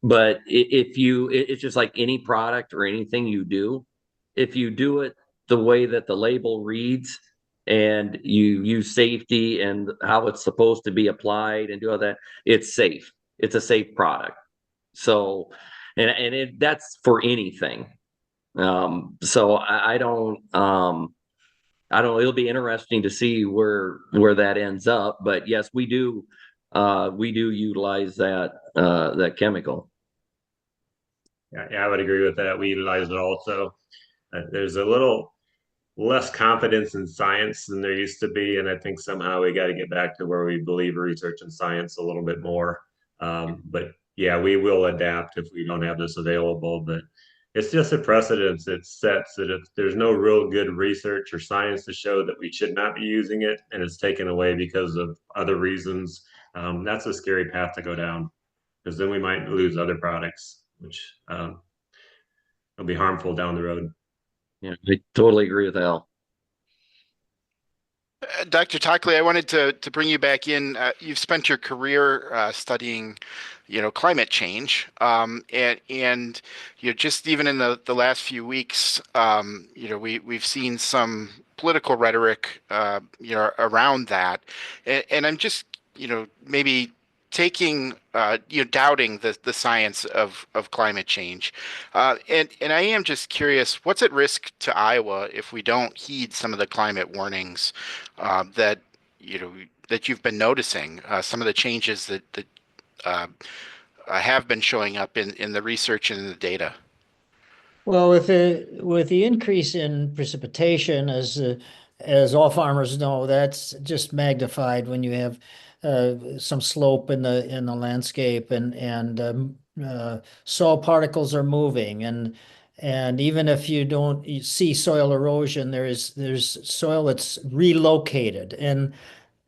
But it's just like any product or anything you do. If you do it the way that the label reads, and you use safety and how it's supposed to be applied and do all that, it's safe. It's a safe product. So, that's for anything. So I don't know. It'll be interesting to see where that ends up. But yes, we do utilize that chemical.
Yeah, I would agree with that. We utilize it also. There's a little less confidence in science than there used to be, and I think somehow we got to get back to where we believe research and science a little bit more. But yeah, we will adapt if we don't have this available. But it's just a precedence it sets that if there's no real good research or science to show that we should not be using it, and it's taken away because of other reasons, that's a scary path to go down, because then we might lose other products, which will be harmful down the road.
Yeah, I totally agree with Al.
Dr. Takle, I wanted to bring you back in. You've spent your career studying, climate change, and just even in the last few weeks, we've seen some political rhetoric, around that, and I'm just, maybe taking, doubting the science of climate change, and I am just curious, what's at risk to Iowa if we don't heed some of the climate warnings that that you've been noticing, some of the changes that have been showing up in the research and in the data?
Well, with the increase in precipitation, as all farmers know, that's just magnified when you have some slope in the landscape, and soil particles are moving, and even if you don't see soil erosion, there's soil that's relocated, and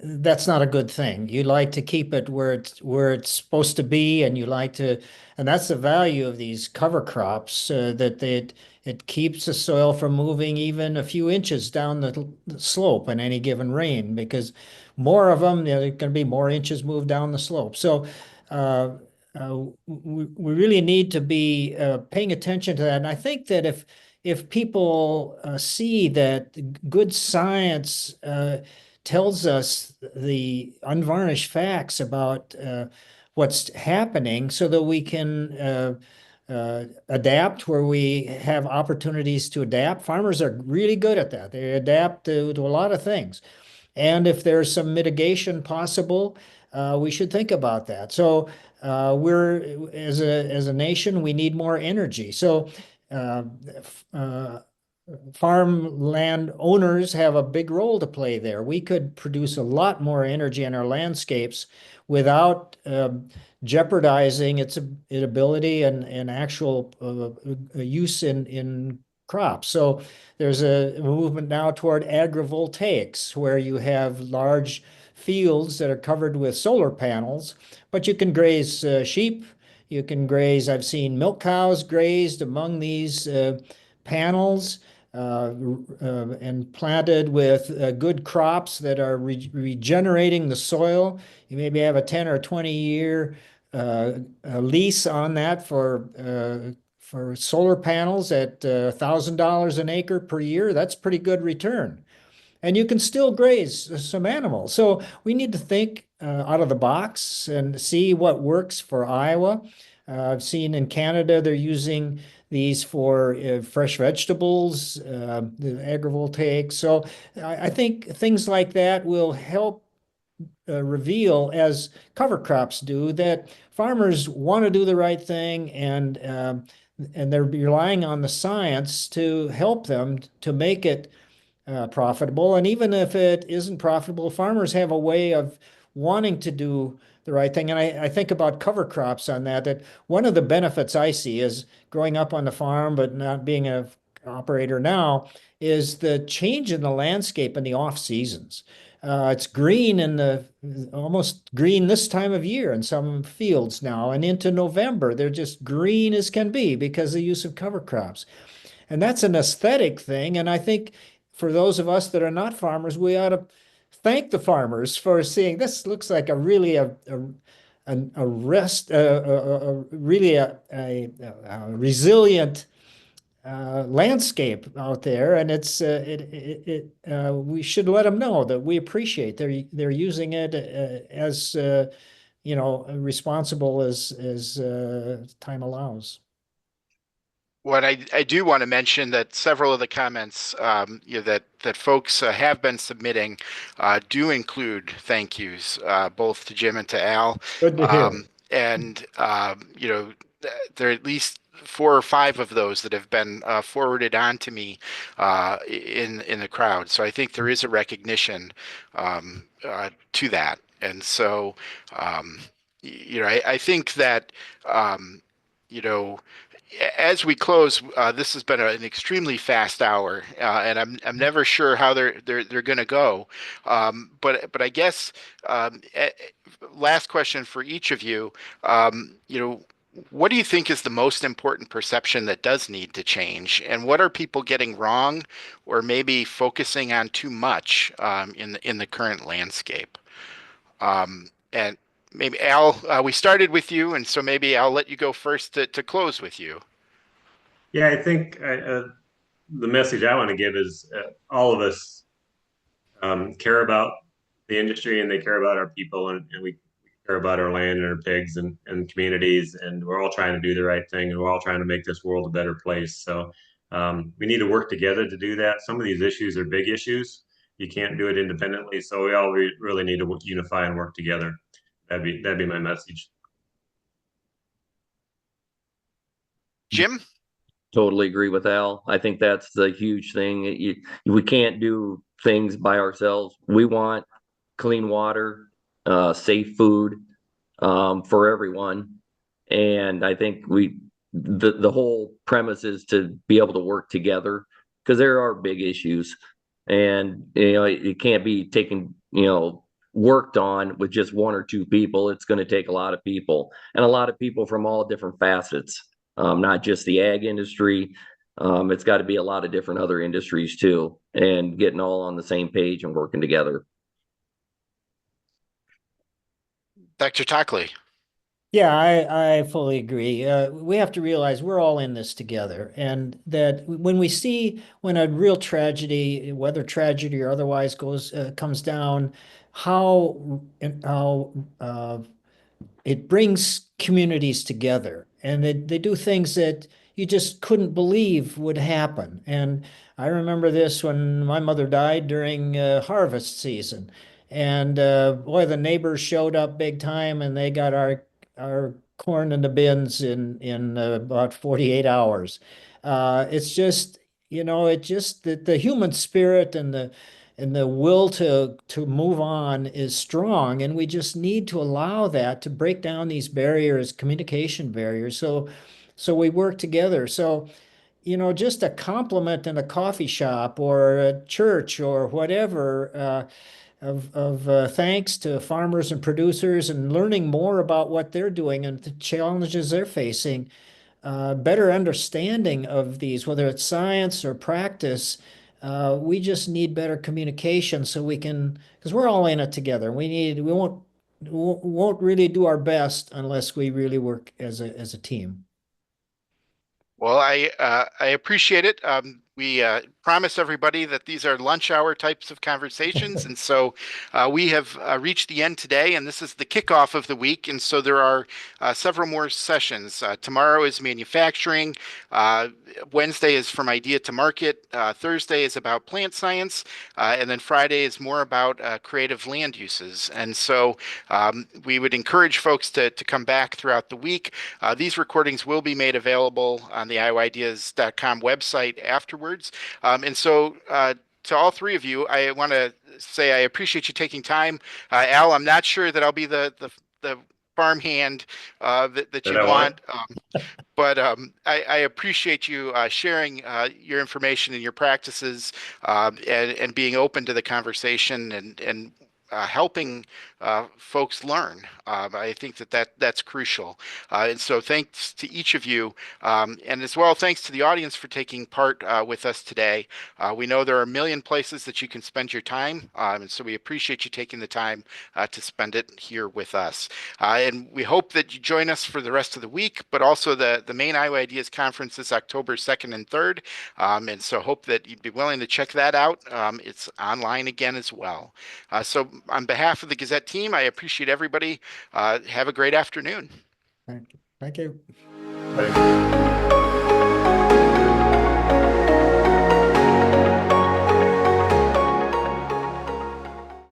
that's not a good thing. You like to keep it where it's supposed to be, and and that's the value of these cover crops, that it keeps the soil from moving even a few inches down the slope in any given rain, because more of them, there are going to be more inches moved down the slope. So we really need to be paying attention to that. And I think that if people see that good science tells us the unvarnished facts about what's happening, so that we can adapt where we have opportunities to adapt. Farmers are really good at that. They adapt to a lot of things. And if there's some mitigation possible, we should think about that. So we're, as a nation, we need more energy. So uh, farmland owners have a big role to play there. We could produce a lot more energy in our landscapes without jeopardizing its ability and actual use in crops. So there's a movement now toward agrivoltaics, where you have large fields that are covered with solar panels, but you can graze sheep. You can graze, I've seen milk cows grazed among these panels, and planted with good crops that are regenerating the soil. You maybe have a 10 or 20-year lease on that for solar panels at $1,000 an acre per year. That's pretty good return. And you can still graze some animals. So we need to think out of the box and see what works for Iowa. I've seen in Canada they're using these for fresh vegetables, the agrivoltaic. So I think things like that will help reveal, as cover crops do, that farmers want to do the right thing, and they're relying on the science to help them to make it profitable. And even if it isn't profitable, farmers have a way of wanting to do the right thing. And I think about cover crops on that one of the benefits I see is growing up on the farm, but not being a operator now, is the change in the landscape in the off seasons. It's green in the almost green this time of year in some fields now, and into November they're just green as can be because of the use of cover crops. And that's an aesthetic thing. And I think for those of us that are not farmers, we ought to thank the farmers for seeing this looks like a really a rest, really a resilient landscape out there, and we should let them know that we appreciate they're using it as responsible as time allows.
What I do want to mention that several of the comments that folks have been submitting do include thank yous both to Jim and to Al.
Good to hear.
And there are at least 4 or 5 of those that have been forwarded on to me in the crowd. So I think there is a recognition to that. And so I think that as we close, this has been an extremely fast hour, and I'm never sure how they're going to go. But I guess last question for each of you. What do you think is the most important perception that does need to change, and what are people getting wrong, or maybe focusing on too much in the current landscape? And maybe Al, we started with you, and so maybe I'll let you go first to close with you.
Yeah, I think the message I want to give is all of us care about the industry, and they care about our people, and we care about our land and our pigs and communities, and we're all trying to do the right thing, and we're all trying to make this world a better place. So we need to work together to do that. Some of these issues are big issues. You can't do it independently, so we all really need to unify and work together. That'd be my message.
Jim?
Totally agree with Al. I think that's the huge thing. We can't do things by ourselves. We want clean water, safe food for everyone. And I think the whole premise is to be able to work together, because there are big issues, and it can't be taken worked on with just 1 or 2 people. It's going to take a lot of people, and a lot of people from all different facets, not just the ag industry. It's got to be a lot of different other industries too, and getting all on the same page and working together.
Dr. Takle.
Yeah, I fully agree. We have to realize we're all in this together, and that when a real tragedy, whether tragedy or otherwise, comes down, how it brings communities together, and they do things that you just couldn't believe would happen. And I remember this when my mother died during harvest season, and boy, the neighbors showed up big time, and they got our corn in the bins in about 48 hours. It's just, the human spirit and the will to move on is strong, and we just need to allow that to break down these barriers, communication barriers. So we work together. So, just a compliment in a coffee shop or a church or whatever, of thanks to farmers and producers, and learning more about what they're doing and the challenges they're facing, better understanding of these, whether it's science or practice. We just need better communication so we can, because we're all in it together. We won't really do our best unless we really work as a team.
Well, I appreciate it. We promise everybody that these are lunch hour types of conversations. And so we have reached the end today, and this is the kickoff of the week. And so there are several more sessions. Tomorrow is manufacturing. Wednesday is from idea to market. Thursday is about plant science. And then Friday is more about creative land uses. And so we would encourage folks to come back throughout the week. These recordings will be made available on the iowideas.com website afterwards. And so to all 3 of you, I want to say I appreciate you taking time. Al, I'm not sure that I'll be the farmhand that you want. But I appreciate you sharing your information and your practices, and being open to the conversation, and helping folks learn. I think that's crucial. And so thanks to each of you, and as well thanks to the audience for taking part with us today. We know there are a million places that you can spend your time, and so we appreciate you taking the time to spend it here with us. And we hope that you join us for the rest of the week, but also the main Iowa Ideas Conference is October 2nd and 3rd. And so hope that you'd be willing to check that out. It's online again as well. So on behalf of the Gazette team, I appreciate everybody. Have a great afternoon.
Thank you. Thank you.
Thank you.